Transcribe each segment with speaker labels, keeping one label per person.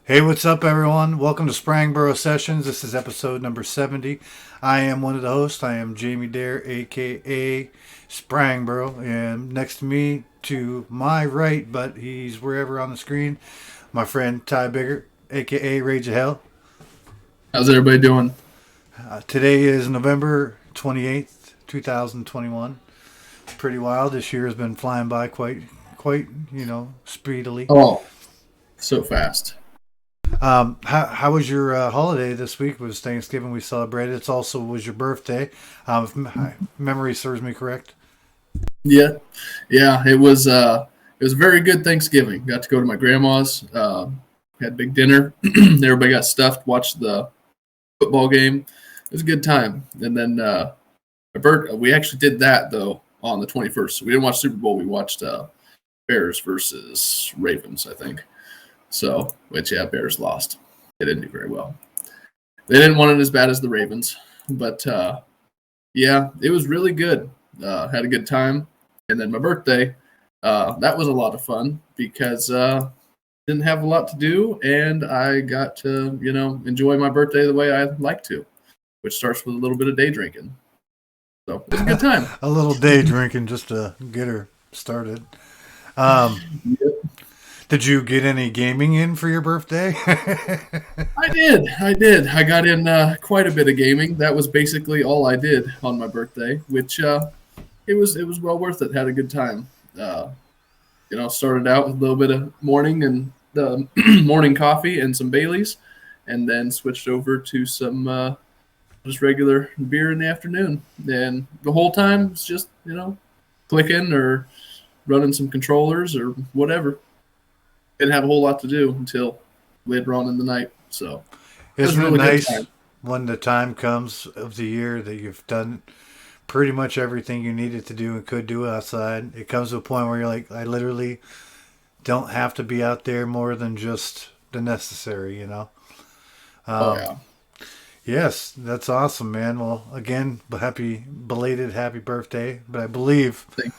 Speaker 1: Hey, what's up, everyone? Welcome to Sprangboro Sessions. This is episode number 70. I am one of the hosts. I am Jamie Dare, aka Sprangboro, and next to me, to my right, but he's wherever on the screen, my friend Ty Bigger, aka Rage of Hell.
Speaker 2: How's everybody doing?
Speaker 1: Today is November 28th, 2021. Pretty wild. This year has been flying by quite, speedily.
Speaker 2: Oh, so fast.
Speaker 1: How was your holiday this week? It was Thanksgiving we celebrated. It's also was your birthday. If memory serves me correct.
Speaker 2: Yeah, yeah. It was a very good Thanksgiving. Got to go to my grandma's. Had big dinner. Everybody got stuffed. Watched the football game. It was a good time. And then we actually did that though on the 21st. So we didn't watch Super Bowl. We watched Bears versus Ravens, I think. So, which Bears lost. They didn't do very well. They didn't want it as bad as the Ravens, but yeah, it was really good. Had a good time, and then my birthday, that was a lot of fun because didn't have a lot to do, and I got to enjoy my birthday the way I like to, which starts with a little bit of day drinking. So it was a good time.
Speaker 1: A little day drinking just to get her started. Um, did you get any gaming in for your birthday?
Speaker 2: I did. I got in quite a bit of gaming. That was basically all I did on my birthday, which it was well worth it. Had a good time. Started out with a little bit of morning and morning coffee and some Baileys, and then switched over to some just regular beer in the afternoon. And the whole time it's just clicking or running some controllers or whatever. Didn't have a whole lot to do until later on in the night. So it was a
Speaker 1: Isn't it
Speaker 2: really good
Speaker 1: nice
Speaker 2: time.
Speaker 1: when the time comes of the year that you've done pretty much everything you needed to do and could do outside? It comes to a point where you're like, I literally don't have to be out there more than just the necessary.
Speaker 2: Oh
Speaker 1: Um,
Speaker 2: yeah.
Speaker 1: Yes, that's awesome, man. Well, again, belated happy birthday. But I believe,
Speaker 2: Thank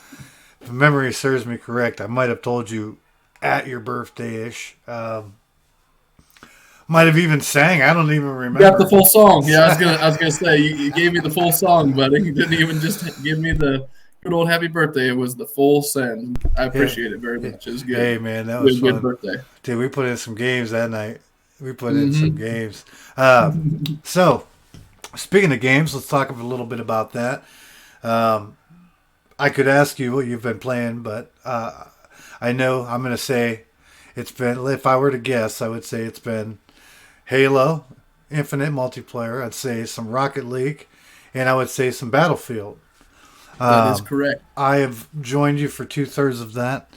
Speaker 1: if memory serves me correct, I might have told you at your birthday ish. Might have even sang. I don't even
Speaker 2: You got the
Speaker 1: remember.
Speaker 2: full song. Yeah, I was gonna say you gave me the full song, but you didn't even just give me the good old happy birthday. It was the full send. I
Speaker 1: Yeah.
Speaker 2: appreciate it very much. It was good.
Speaker 1: Hey, man, that was
Speaker 2: Good
Speaker 1: fun.
Speaker 2: birthday.
Speaker 1: Dude, we put in some games that night. We put in some
Speaker 2: Mm-hmm.
Speaker 1: games. Uh, so, speaking of games, let's talk a little bit about that. Um, I could ask you what you've been playing, but I know I'm going to say it's been, if I were to guess, I would say it's been Halo, Infinite Multiplayer. I'd say some Rocket League, and I would say some Battlefield.
Speaker 2: That is
Speaker 1: Um,
Speaker 2: correct.
Speaker 1: I have joined you for two-thirds of that.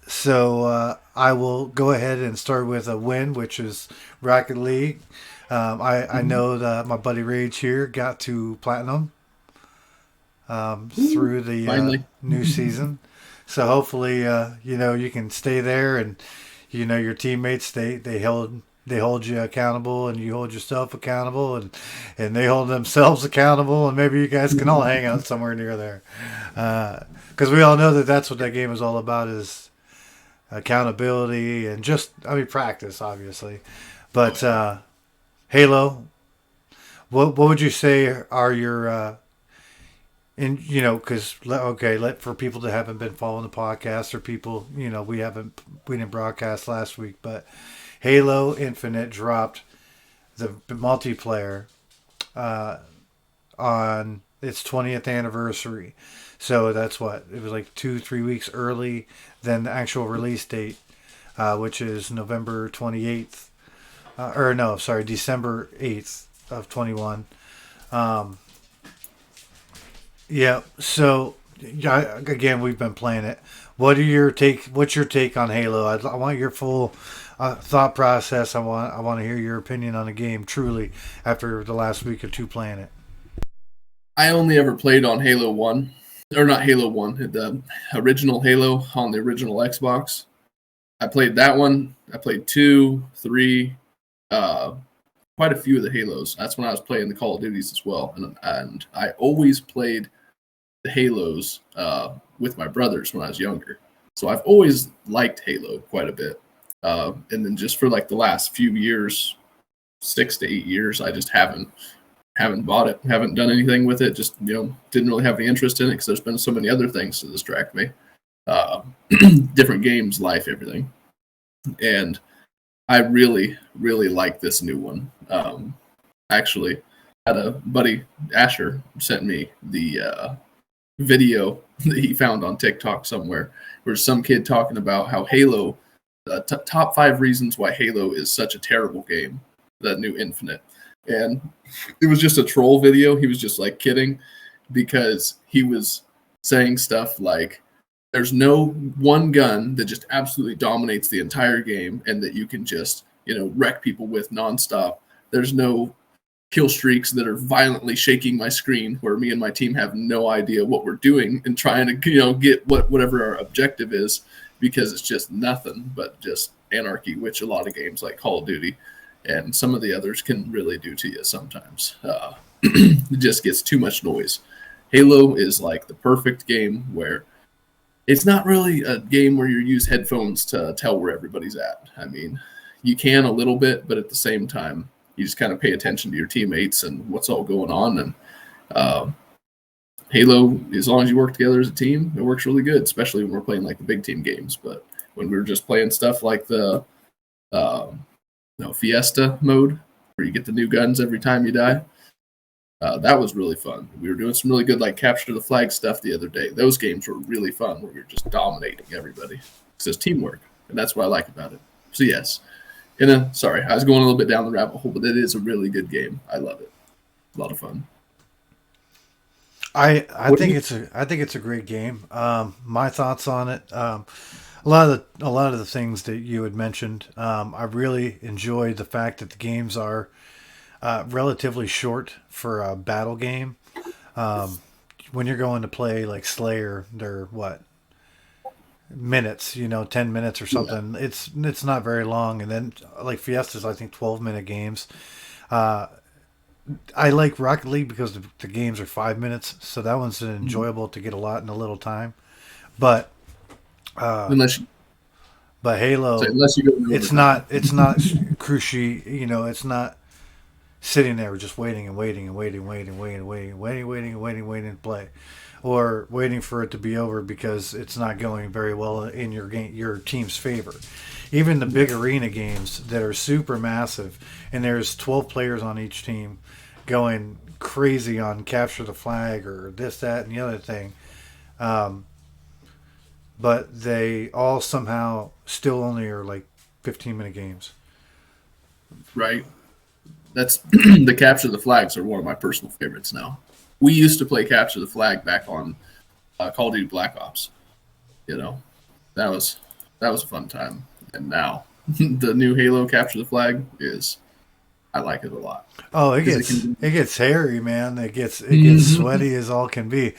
Speaker 1: So I will go ahead and start with a win, which is Rocket League. I
Speaker 2: Mhm.
Speaker 1: know that my buddy Rage here got to platinum
Speaker 2: Ooh,
Speaker 1: through the
Speaker 2: finally.
Speaker 1: new season. So hopefully, you can stay there, and your teammates they hold you accountable, and you hold yourself accountable, and they hold themselves accountable, and maybe you guys can all hang out somewhere near there, because we all know that that's what that game is all about, is accountability and just, I mean, practice, obviously.
Speaker 2: Oh
Speaker 1: But
Speaker 2: yeah.
Speaker 1: Halo, what would you say are your because okay, let for people that haven't been following the podcast, or people, we didn't broadcast last week, but Halo Infinite dropped the multiplayer uh, on its 20th anniversary. So that's what it was, like 2-3 weeks early than the actual release date, which is November 28th, or no, sorry, December 8th of 21. Um, yeah. So yeah, again, we've been playing it. What's your take on Halo? I want your full thought process. I want to hear your opinion on the game. Truly, after the last week or two playing it.
Speaker 2: I only ever played on Halo One, or not Halo One, the original Halo on the original Xbox. I played that one. I played two, three, uh, quite a few of the Halos. That's when I was playing the Call of Duties as well, and I always played the Halos with my brothers when I was younger. So I've always liked Halo quite a bit. And then just for like the last few years, 6 to 8 years, I just haven't bought it, haven't done anything with it. Just didn't really have any interest in it because there's been so many other things to distract me, uh, different games, life, everything. And I really, really like this new one. Actually, had a buddy, Asher, sent me the video that he found on TikTok somewhere, where some kid talking about how Halo, top 5 reasons why Halo is such a terrible game, that new Infinite. And it was just a troll video. He was just like kidding, because he was saying stuff like, there's no one gun that just absolutely dominates the entire game and that you can just, wreck people with nonstop. There's no kill streaks that are violently shaking my screen where me and my team have no idea what we're doing and trying to, get whatever our objective is, because it's just nothing but just anarchy, which a lot of games like Call of Duty and some of the others can really do to you sometimes. It just gets too much noise. Halo is like the perfect game where it's not really a game where you use headphones to tell where everybody's at. I mean, you can a little bit, but at the same time, you just kind of pay attention to your teammates and what's all going on. And Halo, as long as you work together as a team, it works really good, especially when we're playing like the big team games. But when we were just playing stuff like the Fiesta mode, where you get the new guns every time you die, that was really fun. We were doing some really good like capture the flag stuff the other day. Those games were really fun, where we were just dominating everybody. It's just teamwork, and that's what I like about it. So yes, sorry, I was going a little bit down the rabbit hole, but it is a really good game. I love it. A lot of fun.
Speaker 1: I think it's a great game. My thoughts on it. A lot of the things that you had mentioned. I really enjoyed the fact that the games are relatively short for a battle game. When you're going to play like Slayer, they're what, minutes, 10 minutes or something. Yeah. It's not very long. And then like Fiesta's, I think 12-minute games. I like Rocket League because the games are 5 minutes, so that one's enjoyable to get a lot in a little time. But but Halo,
Speaker 2: so unless you go
Speaker 1: it's not crucial. It's not sitting there just waiting to play, or waiting for it to be over because it's not going very well in your team's favor. Even the big arena games that are super massive, and there's 12 players on each team going crazy on capture the flag or this, that, and the other thing. But they all somehow still only are like 15-minute games.
Speaker 2: Right. That's the capture the flags are one of my personal favorites now. We used to play capture the flag back on Call of Duty Black Ops. That was a fun time. And now the new Halo capture the flag I like it a lot.
Speaker 1: Oh, it gets hairy, man. It gets sweaty as all can be.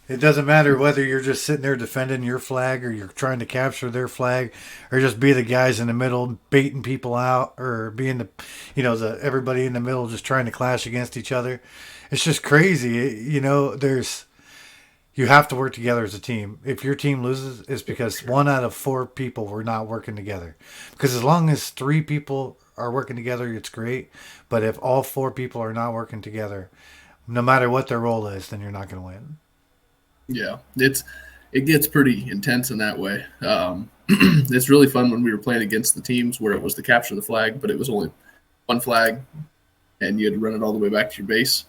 Speaker 1: It doesn't matter whether you're just sitting there defending your flag or you're trying to capture their flag or just be the guys in the middle baiting people out or being the everybody in the middle just trying to clash against each other. It's just crazy. You have to work together as a team. If your team loses, it's because 1 out of 4 people were not working together. Because as long as 3 people are working together, it's great. But if all 4 people are not working together, no matter what their role is, then you're not going to win.
Speaker 2: Yeah, it gets pretty intense in that way. It's really fun when we were playing against the teams where it was to capture the flag, but it was only one flag, and you had to run it all the way back to your base,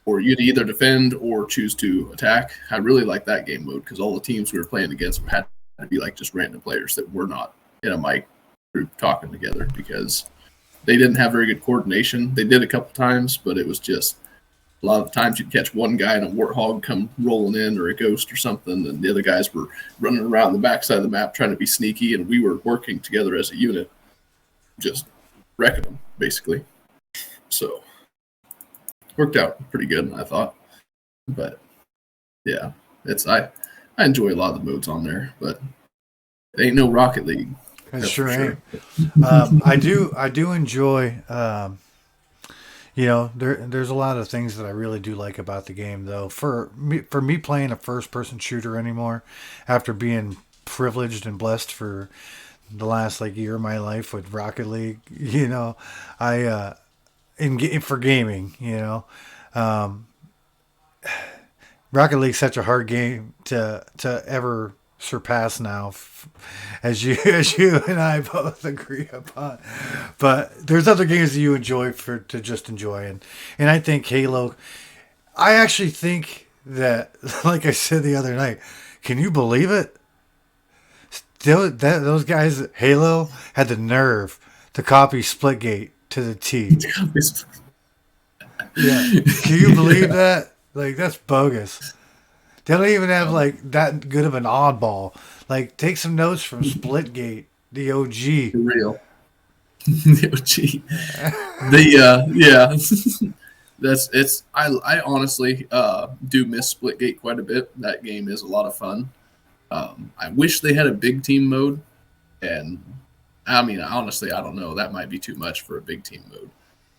Speaker 2: or you'd either defend or choose to attack. I really like that game mode because all the teams we were playing against had to be like just random players that were not in a mic group talking together because they didn't have very good coordination. They did a couple times, but it was just a lot of times you'd catch one guy and a warthog come rolling in or a ghost or something, and the other guys were running around the backside of the map trying to be sneaky, and we were working together as a unit, just wrecking them, basically. So, worked out pretty good, I thought. But, yeah, I enjoy a lot of the modes on there, but it ain't no Rocket League.
Speaker 1: It sure ain't. I do enjoy... there's a lot of things that I really do like about the game, though. For me playing a first-person shooter anymore, after being privileged and blessed for the last like year of my life with Rocket League. I for gaming. Um, Rocket League's such a hard game to ever surpass now, as you and I both agree upon. But there's other games that you enjoy for to just enjoy, and I think Halo. I actually think that, like I said the other night, can you believe it? Those guys at Halo had the nerve to copy Splitgate to the T. Yeah, can you believe
Speaker 2: Yeah,
Speaker 1: that? Like that's bogus. They don't even have
Speaker 2: um,
Speaker 1: like that good of an oddball. Like take some notes from Splitgate, the OG.
Speaker 2: for real. The OG. Yeah. That's it's I honestly do miss Splitgate quite a bit. That game is a lot of fun. I wish they had a big team mode, and I mean honestly I don't know, that might be too much for a big team mode,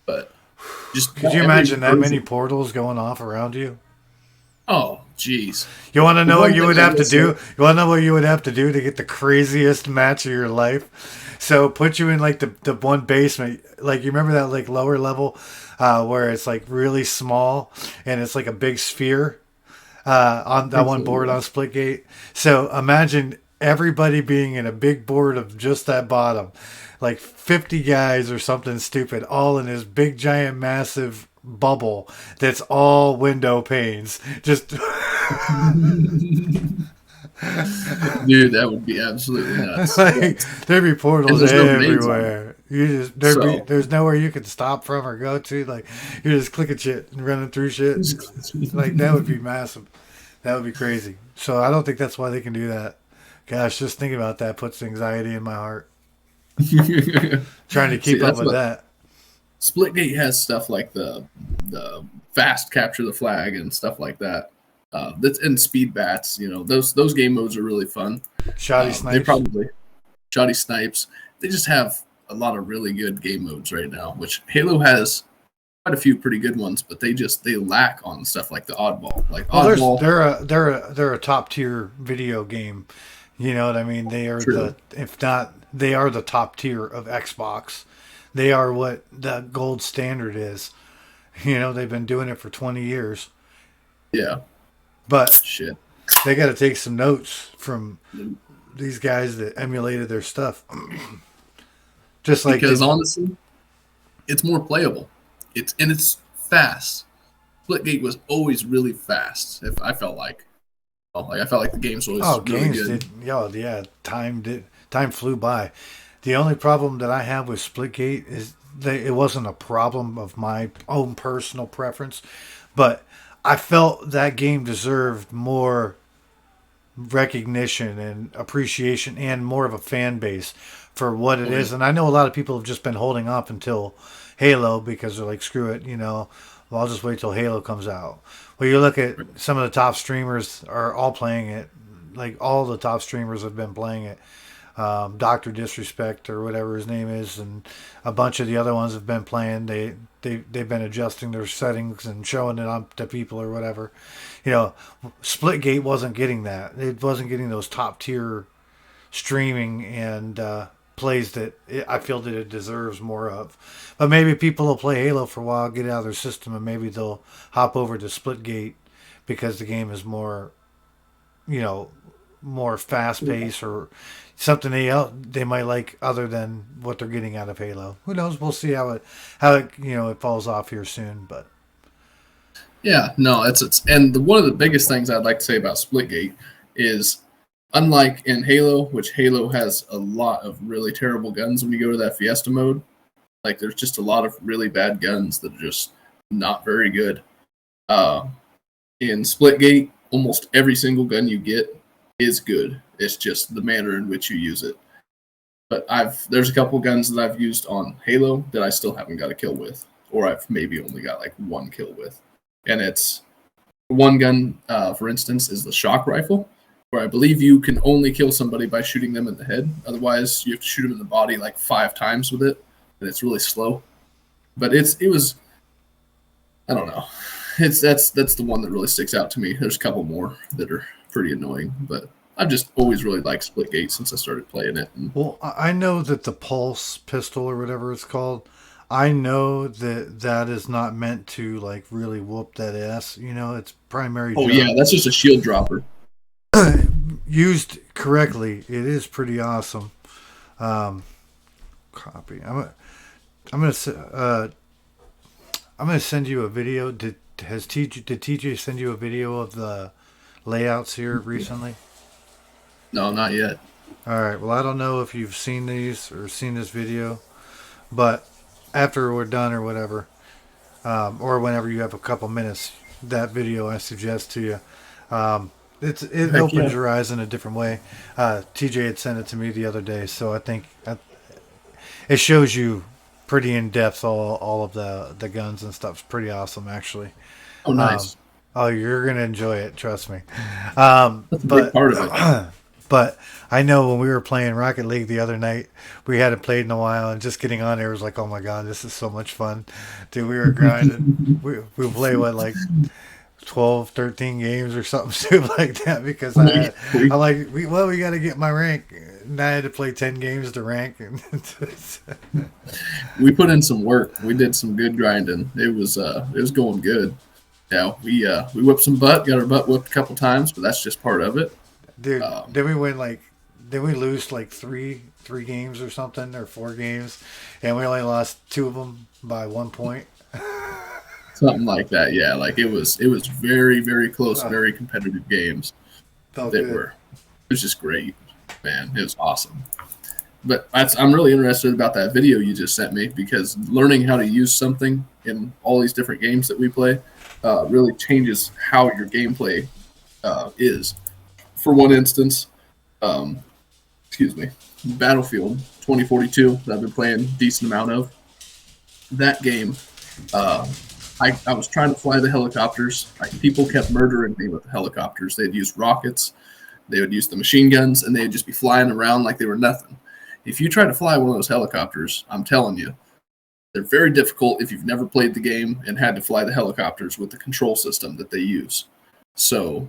Speaker 2: but just
Speaker 1: Could you
Speaker 2: every
Speaker 1: imagine that many
Speaker 2: version.
Speaker 1: portals going off around you?
Speaker 2: Oh jeez.
Speaker 1: You want to
Speaker 2: The
Speaker 1: know what
Speaker 2: one
Speaker 1: you
Speaker 2: thing
Speaker 1: would
Speaker 2: I
Speaker 1: have
Speaker 2: will
Speaker 1: to
Speaker 2: say,
Speaker 1: do? You want to know what you would have to do to get the craziest match of your life? So put you in like the one basement. Like you remember that like lower level where it's like really small and it's like a big sphere on that one board
Speaker 2: absolutely.
Speaker 1: on Splitgate. So imagine everybody being in a big board of just that bottom, like 50 guys or something stupid, all in this big giant massive bubble that's all window panes. Just
Speaker 2: Dude, that would be absolutely nuts.
Speaker 1: like
Speaker 2: But
Speaker 1: there'd be
Speaker 2: and
Speaker 1: portals
Speaker 2: there's no grenades on it.
Speaker 1: everywhere. You just
Speaker 2: So
Speaker 1: there's nowhere you can stop from or go to. Like you're just clicking shit and running through shit. Like that would be massive. That would be crazy. So I don't think that's why they can do that. Gosh, just thinking about that puts anxiety in my heart. Trying to
Speaker 2: see
Speaker 1: keep up
Speaker 2: that's
Speaker 1: with
Speaker 2: what
Speaker 1: that.
Speaker 2: Splitgate has, stuff like the fast capture the flag and stuff like that. That's and speed bats. You know those game modes are really fun.
Speaker 1: Shoddy
Speaker 2: They
Speaker 1: snipes.
Speaker 2: probably shoddy snipes. They just have a lot of really good game modes right now. Which Halo has quite a few pretty good ones, but they lack on stuff like the oddball. Like
Speaker 1: Well,
Speaker 2: oddball,
Speaker 1: they're a top tier video game. You know what I mean? They are
Speaker 2: true.
Speaker 1: the if not they are the top tier of Xbox. They are what the gold standard is. They've been doing it for 20 years.
Speaker 2: Yeah,
Speaker 1: But
Speaker 2: shit.
Speaker 1: they got to take some notes from these guys that emulated their stuff. Just like
Speaker 2: Because
Speaker 1: they
Speaker 2: honestly, it's more playable. It's fast. Splitgate was always really fast. If I felt like, I felt like the games were
Speaker 1: oh,
Speaker 2: always really
Speaker 1: games
Speaker 2: good.
Speaker 1: did yeah, time flew by. The only problem that I have with Splitgate is that it wasn't a problem of my own personal preference, but I felt that game deserved more recognition and appreciation and more of a fan base for what it
Speaker 2: Oh yeah,
Speaker 1: is. And I know a lot of people have just been holding off until Halo because they're like, screw it, well, I'll just wait till Halo comes out. Well, you look at some of the top streamers are all playing it. Like all the top streamers have been playing it. Doctor Disrespect or whatever his name is, and a bunch of the other ones have been playing. They've been adjusting their settings and showing it up to people or whatever. You know, Splitgate wasn't getting that. It wasn't getting those top tier streaming and plays that I feel that it deserves more of. But maybe people will play Halo for a while, get it out of their system, and maybe they'll hop over to Splitgate because the game is more, you know, more fast paced or something they might like other than what they're getting out of Halo. Who knows? We'll see how it it falls off here soon. But
Speaker 2: yeah. No, it's and one of the biggest things I'd like to say about Splitgate is, unlike in Halo, which Halo has a lot of really terrible guns when you go to that Fiesta mode. Like there's just a lot of really bad guns that are just not very good. Uh, in Splitgate, almost every single gun you get is good. It's just the manner in which you use it. But there's a couple guns that I've used on Halo that I still haven't got a kill with, or I've maybe only got like one kill with. And it's one gun, for instance, is the shock rifle, where I believe you can only kill somebody by shooting them in the head. Otherwise, you have to shoot them in the body like 5 times with it, and it's really slow. But it was, I don't know. That's the one that really sticks out to me. There's a couple more that are pretty annoying, but I've just always really liked Splitgate since I started playing it. And
Speaker 1: Well, I know that the pulse pistol or whatever it's called, I know that that is not meant to like really whoop that ass. You know, its primary
Speaker 2: oh yeah,
Speaker 1: job.
Speaker 2: that's just a shield dropper.
Speaker 1: Used correctly, it is pretty awesome. Um, copy. I'm gonna I'm gonna send you a video. Did TJ send you a video of the layouts here recently?
Speaker 2: No, not yet.
Speaker 1: All right. Well, I don't know if you've seen these or seen this video, but after we're done or whatever, or whenever you have a couple minutes, that video I suggest to you. It
Speaker 2: Heck
Speaker 1: opens
Speaker 2: yeah.
Speaker 1: your eyes in a different way. TJ had sent it to me the other day, so I think it shows you pretty in depth all of the guns and stuff. It's pretty awesome, actually.
Speaker 2: Oh,
Speaker 1: Um,
Speaker 2: nice.
Speaker 1: oh, you're gonna enjoy it, trust me.
Speaker 2: That's a big
Speaker 1: But
Speaker 2: part of it.
Speaker 1: but I know when we were playing Rocket League the other night, we hadn't played in a while, and just getting on there was like, oh my god, this is so much fun. Dude, we were grinding. We play what like 12, 13 games or something stupid like that because
Speaker 2: we
Speaker 1: I like we got to get my rank. And I had to play 10 games to rank. And
Speaker 2: we put in some work. We did some good grinding. It was going good. Yeah, we whipped some butt, got our butt whipped a couple times, but that's just part of it.
Speaker 1: dude,
Speaker 2: Um,
Speaker 1: then we win like then we lose like three games or something or 4 games, and we only lost 2 of them by 1 point.
Speaker 2: Something like that. Yeah, like it was very very close,
Speaker 1: Oh,
Speaker 2: very competitive games
Speaker 1: felt
Speaker 2: that
Speaker 1: good.
Speaker 2: were. It was just great, man. It was awesome. But I'm really interested about that video you just sent me because learning how to use something in all these different games that we play really changes how your gameplay is. For one instance, um, excuse me, Battlefield 2042 that I've been playing a decent amount of. That game, uh, I was trying to fly the helicopters. People kept murdering me with the helicopters. They'd use rockets, they would use the machine guns, and they'd just be flying around like they were nothing. If you try to fly one of those helicopters, I'm telling you, they're very difficult if you've never played the game and had to fly the helicopters with the control system that they use. So,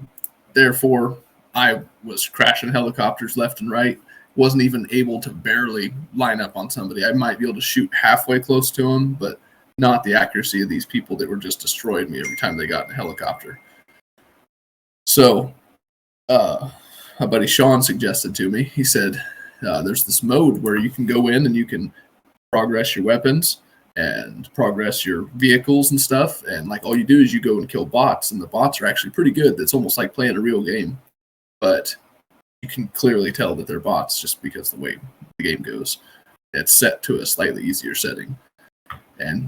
Speaker 2: therefore, I was crashing helicopters left and right. Wasn't even able to barely line up on somebody. I might be able to shoot halfway close to them, but not the accuracy of these people that were just destroying me every time they got in a helicopter. So, my buddy Sean suggested to me, he said, there's this mode where you can go in and you can progress your weapons and progress your vehicles and stuff. And like all you do is you go and kill bots, and the bots are actually pretty good. It's almost like playing a real game, but you can clearly tell that they're bots just because of the way the game goes. It's set to a slightly easier setting.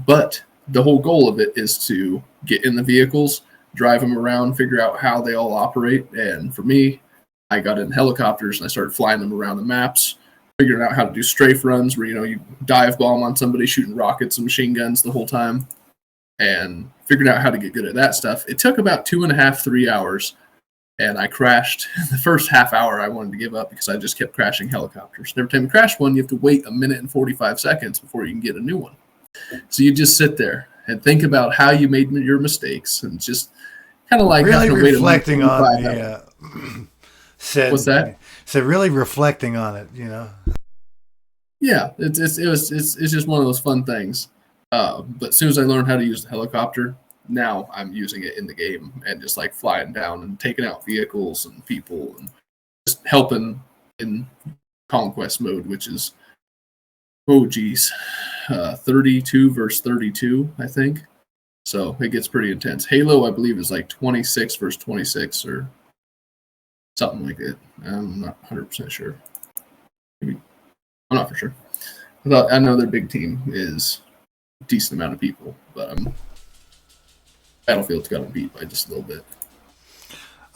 Speaker 2: But the whole goal of it is to get in the vehicles, drive them around, figure out how they all operate. And for me, I got in helicopters and I started flying them around the maps, figuring out how to do strafe runs where you dive bomb on somebody, shooting rockets and machine guns the whole time, and figuring out how to get good at that stuff. It took about 2.5, 3 hours, and I crashed. The first half hour I wanted to give up because I just kept crashing helicopters. And every time you crash one, you have to wait 1 minute and 45 seconds before you can get a new one. So you just sit there and think about how you made your mistakes, and just kind of like
Speaker 1: Really
Speaker 2: having to wait 1 minute
Speaker 1: reflecting on
Speaker 2: 45
Speaker 1: the
Speaker 2: What's that?
Speaker 1: said really reflecting on it. You know.
Speaker 2: Yeah, it's just one of those fun things. But as soon as I learned how to use the helicopter, now I'm using it in the game and just like flying down and taking out vehicles and people and just helping in conquest mode, which is 32 versus 32, I think. So it gets pretty intense. Halo, I believe, is like 26 versus 26 or something like that. I'm not 100% sure. Maybe. I'm not for sure. I know their big team is a decent amount of people, but Battlefield's got them beat by just a little bit.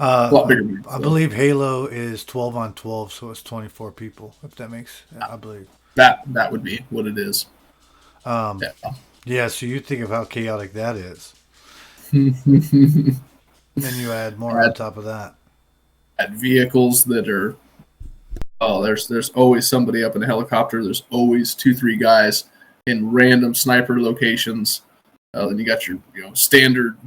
Speaker 2: A lot bigger teams,
Speaker 1: I
Speaker 2: though.
Speaker 1: believe Halo is 12 on 12, so it's 24 people. If that makes, I believe.
Speaker 2: That would be what it is.
Speaker 1: Um,
Speaker 2: Yeah.
Speaker 1: yeah. So you think of how chaotic that is, then you add more on
Speaker 2: add,
Speaker 1: top of that.
Speaker 2: add vehicles that are there's always somebody up in a helicopter. There's always 2-3 guys in random sniper locations. Then you got your standard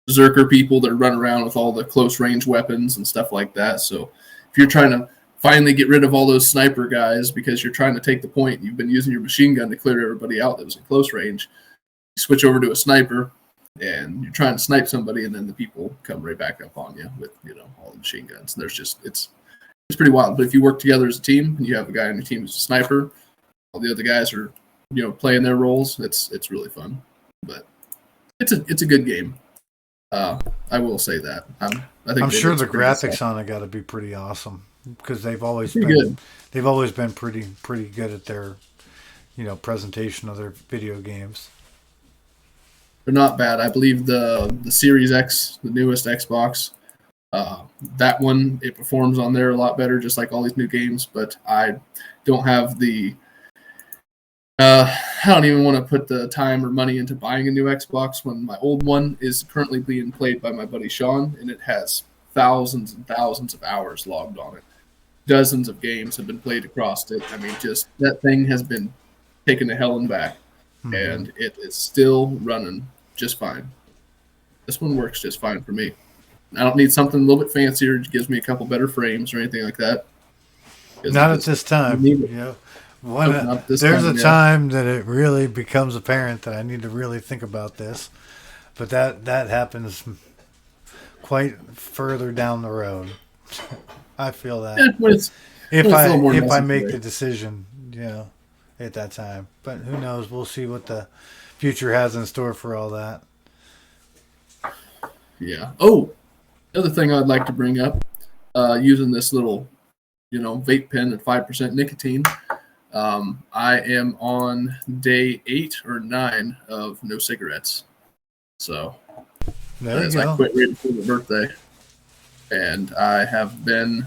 Speaker 2: Zerker people that run around with all the close range weapons and stuff like that. So if you're trying to finally get rid of all those sniper guys because you're trying to take the point, you've been using your machine gun to clear everybody out that was in close range. You switch over to a sniper, and you're trying to snipe somebody, and then the people come right back up on you with all the machine guns. There's just it's pretty wild. But if you work together as a team and you have a guy on your team who's a sniper, all the other guys are playing their roles. It's really fun. But it's a good game. I will say that.
Speaker 1: I'm sure the graphics on it got to be pretty awesome because they've always been
Speaker 2: good.
Speaker 1: They've always been pretty good at their presentation of their video games.
Speaker 2: They're not bad. I believe the Series X, the newest Xbox, that one, it performs on there a lot better, just like all these new games. But I don't have the I don't even want to put the time or money into buying a new Xbox when my old one is currently being played by my buddy Sean, and it has thousands and thousands of hours logged on it. Dozens of games have been played across it. I mean, just that thing has been taken to hell and back, and it is still running just fine. This one works just fine for me. I don't need something a little bit fancier. It gives me a couple better frames or anything like that.
Speaker 1: Not at this time. There's a time that it really becomes apparent that I need to really think about this, but that happens quite further down the road. I feel that if I make the decision, at that time. But who knows? We'll see what the future has in store for all that.
Speaker 2: Yeah. Oh, the other thing I'd like to bring up, using this little, vape pen at 5% nicotine. I am on day 8 or 9 of no cigarettes. So I quit right before my birthday. And I have been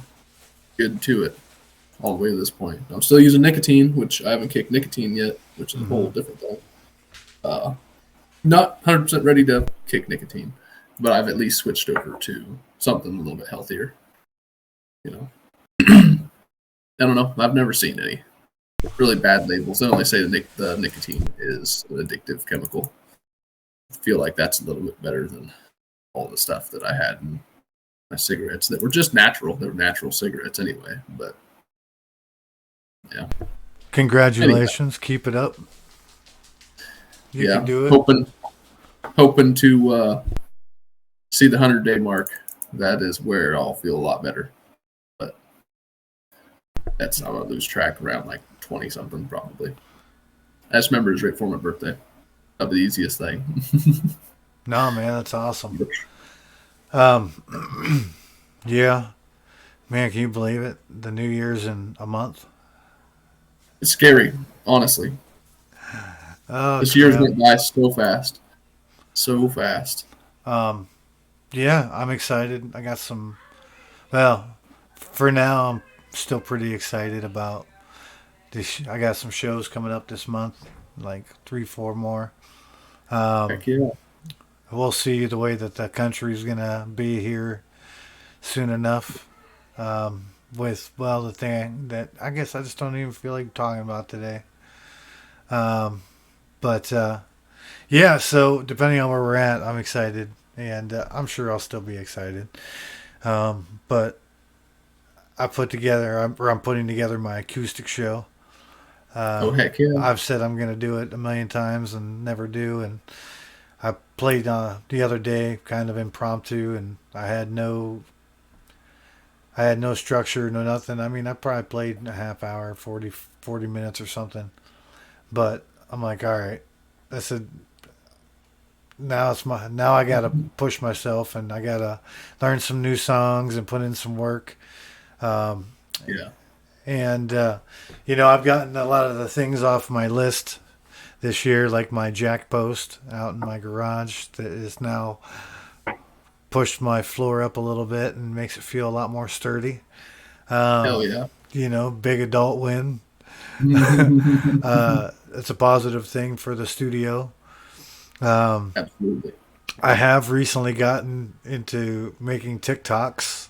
Speaker 2: good to it all the way to this point. I'm still using nicotine, which I haven't kicked nicotine yet, which is a whole different thing. Not 100% ready to kick nicotine, but I've at least switched over to something a little bit healthier. I don't know. I've never seen any really bad labels. They only say the nicotine is an addictive chemical. I feel like that's a little bit better than all the stuff that I had in my cigarettes that were just natural. They were natural cigarettes anyway. But yeah.
Speaker 1: Congratulations. Anyway. Keep it up. You can do
Speaker 2: it. Hoping to see the 100-day mark. That is where I'll feel a lot better. But I'm going to lose track around like 20-something probably. I just remember it was right before my birthday. That'll be the easiest thing.
Speaker 1: No, man, that's awesome. Yeah. Man, can you believe it? The New Year's in a month?
Speaker 2: It's scary, honestly.
Speaker 1: Oh,
Speaker 2: this year's went by so fast. So fast.
Speaker 1: Yeah, I'm excited. I got some... Well, for now, I'm still pretty excited about this. I got some shows coming up this month, like 3-4 more.
Speaker 2: Heck yeah.
Speaker 1: We'll see the way that the country's going to be here soon enough. The thing that I guess I just don't even feel like talking about today. Yeah, so depending on where we're at, I'm excited. And I'm sure I'll still be excited. But I'm putting together my acoustic show.
Speaker 2: Heck yeah.
Speaker 1: I've said I'm going to do it a million times and never do. And I played the other day, kind of impromptu, and I had no structure, no nothing. I mean, I probably played a half hour, 40 minutes or something. But I'm like, all right, I said, now I got to push myself, and I got to learn some new songs and put in some work.
Speaker 2: Yeah.
Speaker 1: And, I've gotten a lot of the things off my list this year, like my jack post out in my garage that is now pushed my floor up a little bit and makes it feel a lot more sturdy.
Speaker 2: Hell yeah.
Speaker 1: Big adult win. It's a positive thing for the studio.
Speaker 2: Absolutely.
Speaker 1: I have recently gotten into making TikToks.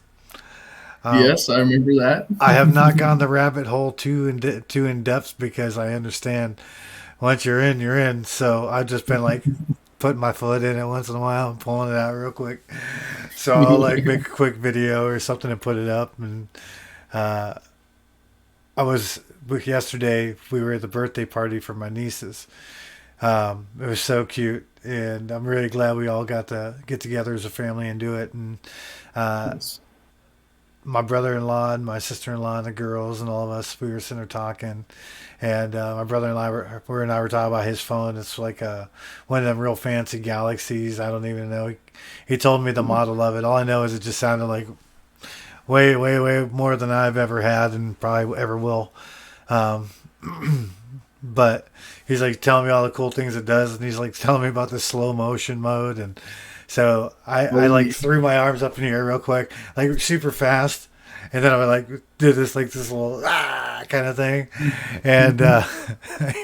Speaker 2: Yes, I remember that.
Speaker 1: I have not gone the rabbit hole too in depth because I understand once you're in, you're in. So I've just been like putting my foot in it once in a while and pulling it out real quick. So I'll like make a quick video or something and put it up. And Uh, I was yesterday. We were at the birthday party for my nieces. It was so cute, and I'm really glad we all got to get together as a family and do it. And uh,
Speaker 2: Yes.
Speaker 1: my brother-in-law and my sister-in-law and the girls and all of us, we were sitting there talking, and my brother-in-law were talking about his phone. It's like one of them real fancy Galaxies. I don't even know. He told me the model of it. All I know is it just sounded like way, way, way more than I've ever had and probably ever will. Um, but he's like telling me all the cool things it does, and he's like telling me about the slow motion mode, and so I
Speaker 2: Oh,
Speaker 1: like
Speaker 2: yeah.
Speaker 1: threw my arms up in the air real quick, like super fast, and then I would like do this little kind of thing, and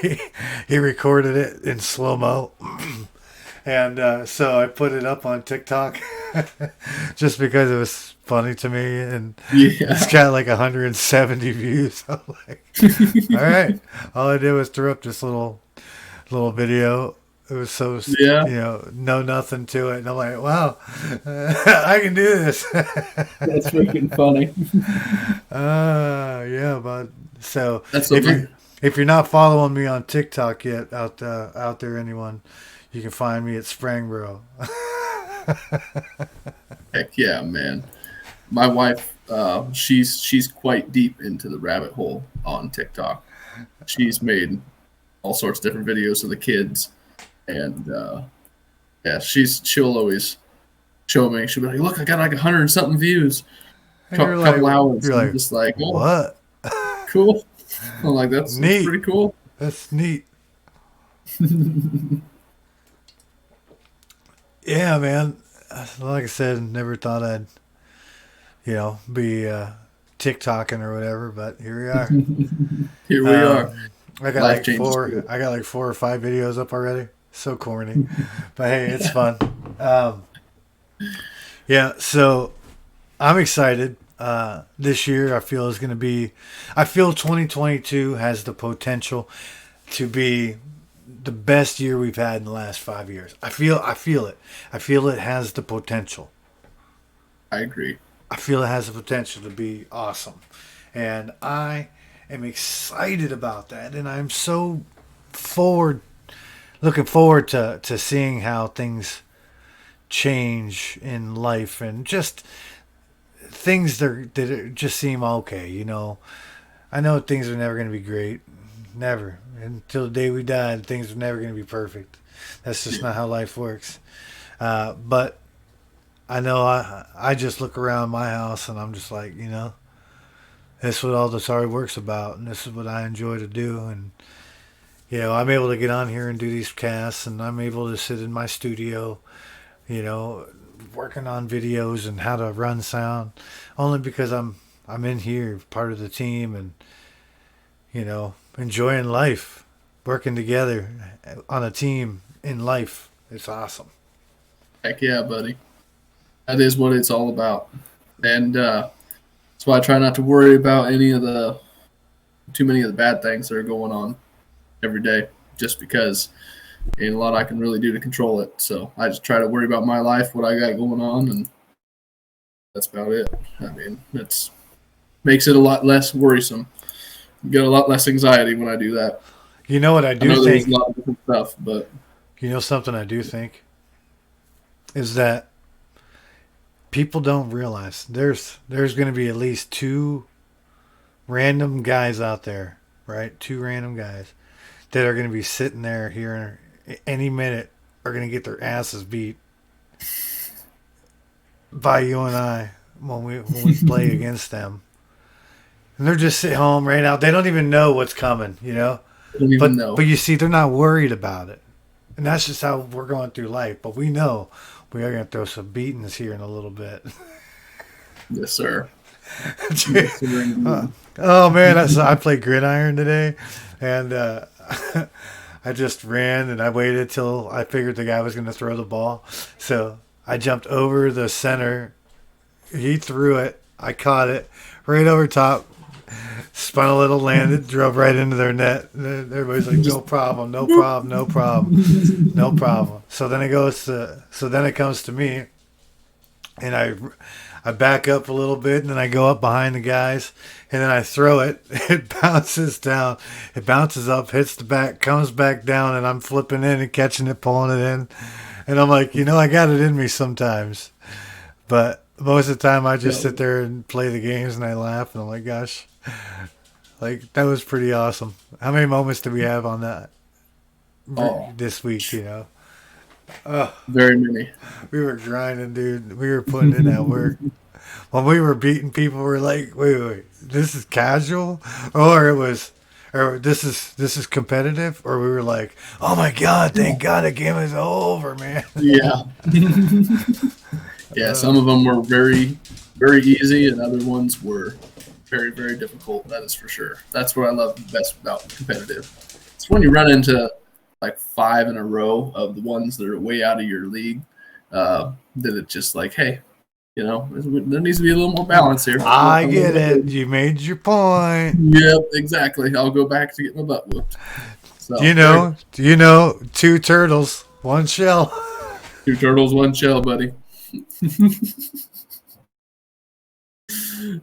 Speaker 1: he, he recorded it in slow mo, and so I put it up on TikTok just because it was funny to me, and it's
Speaker 2: Yeah.
Speaker 1: got like 170 views. I'm like, all right, all I did was throw up this little video. It was so,
Speaker 2: Yeah.
Speaker 1: no nothing to it, and I'm like, wow, I can do this.
Speaker 2: That's freaking funny.
Speaker 1: Yeah, but so
Speaker 2: That's
Speaker 1: if
Speaker 2: something.
Speaker 1: you if you're not following me on TikTok yet, out there, anyone, you can find me at Sprangboro.
Speaker 2: Heck yeah, man. My wife, she's quite deep into the rabbit hole on TikTok. She's made all sorts of different videos of the kids, and yeah, she'll always show me. She'll be like, "Look, I got like 100 and something views,
Speaker 1: And you're
Speaker 2: couple
Speaker 1: like,
Speaker 2: hours."
Speaker 1: you're
Speaker 2: And I'm
Speaker 1: like,
Speaker 2: just like, "Oh,
Speaker 1: what?
Speaker 2: cool." I'm like, "That's
Speaker 1: Neat.
Speaker 2: pretty cool."
Speaker 1: That's neat. Yeah, man. Like I said, never thought I'd be TikToking or whatever, but here we are.
Speaker 2: Here we are.
Speaker 1: Um, I got
Speaker 2: Life
Speaker 1: like
Speaker 2: changes
Speaker 1: four.
Speaker 2: quick.
Speaker 1: I got like 4 or 5 videos up already. So corny, but hey, it's fun. Um, yeah, so I'm excited. This year, I feel is going to be. I feel 2022 has the potential to be the best year we've had in the last 5 years. I feel it. I feel it has the potential.
Speaker 2: I agree.
Speaker 1: I feel it has the potential to be awesome. And I am excited about that. And I'm so forward, looking forward to seeing how things change in life and just things that just seem okay. I know things are never going to be great. Never. Until the day we die, things are never going to be perfect. That's just not how life works. But I know I just look around my house and I'm just like, this is what all this hard work's about, and this is what I enjoy to do. And I'm able to get on here and do these casts, and I'm able to sit in my studio, you know, working on videos and how to run sound, only because I'm in here, part of the team, and enjoying life, working together on a team in life. It's awesome.
Speaker 2: Heck yeah, buddy. That is what it's all about. And that's why I try not to worry about too many of the bad things that are going on every day, just because ain't a lot I can really do to control it. So I just try to worry about my life, what I got going on, and that's about it. I mean, it's makes it a lot less worrisome. You get a lot less anxiety when I do that.
Speaker 1: You know what I
Speaker 2: I
Speaker 1: do
Speaker 2: know there's a
Speaker 1: think?
Speaker 2: lot of different stuff, but
Speaker 1: Something I do think is that people don't realize there's going to be at least two random guys out there, right? Two random guys that are going to be sitting there here any minute are going to get their asses beat by you and I when we play against them. And they're just sitting home right now. They don't even know what's coming.
Speaker 2: I don't even
Speaker 1: But
Speaker 2: know.
Speaker 1: you see, they're not worried about it, and that's just how we're going through life. But we know we are going to throw some beatings here in a little bit.
Speaker 2: Yes, sir. Yes, sir.
Speaker 1: Uh,
Speaker 2: Indeed.
Speaker 1: oh man, I played gridiron today, and I just ran and I waited till I figured the guy was going to throw the ball. So I jumped over the center. He threw it. I caught it right over top. Spun a little, landed, drove right into their net. And everybody's like,
Speaker 2: Just
Speaker 1: "No problem, no problem, no problem, no problem." So then it comes to me, and I back up a little bit, and then I go up behind the guys, and then I throw it. It bounces down. It bounces up, hits the back, comes back down, and I'm flipping in and catching it, pulling it in. And I'm like, I got it in me sometimes. But most of the time, I just
Speaker 2: Yeah.
Speaker 1: sit there and play the games, and I laugh, and I'm like, gosh, like that was pretty awesome. How many moments do we have on that
Speaker 2: Oh,
Speaker 1: this week? Oh,
Speaker 2: very many.
Speaker 1: we were grinding, dude. We were putting in that work. When we were beating people, we were like, wait, this is casual, or this is competitive, or we were like, oh my god, thank God the game is over, man.
Speaker 2: Yeah. Yeah, some of them were very, very easy, and other ones were very, very difficult. That is for sure. That's what I love best about competitive. It's when you run into like 5 in a row of the ones that are way out of your league. That it's just like, hey, there needs to be a little more balance here.
Speaker 1: I get it. You made your point.
Speaker 2: Yep, exactly. I'll go back to get my butt whooped. So,
Speaker 1: Do you know? Two turtles, one shell.
Speaker 2: 2 turtles, 1 shell, buddy.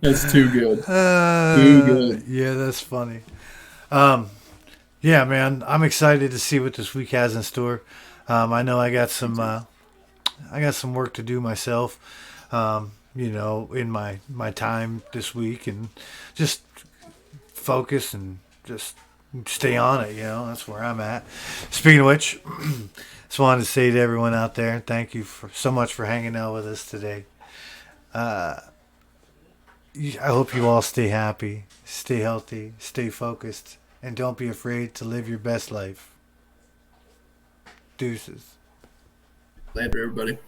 Speaker 2: That's too good. Too good.
Speaker 1: Yeah, that's funny. Yeah, man, I'm excited to see what this week has in store. I know I got some work to do myself. In my time this week, and just focus and just stay on it. That's where I'm at. Speaking of which, just wanted to say to everyone out there, thank you so much for hanging out with us today. I hope you all stay happy, stay healthy, stay focused, and don't be afraid to live your best life. Deuces.
Speaker 2: Later, everybody.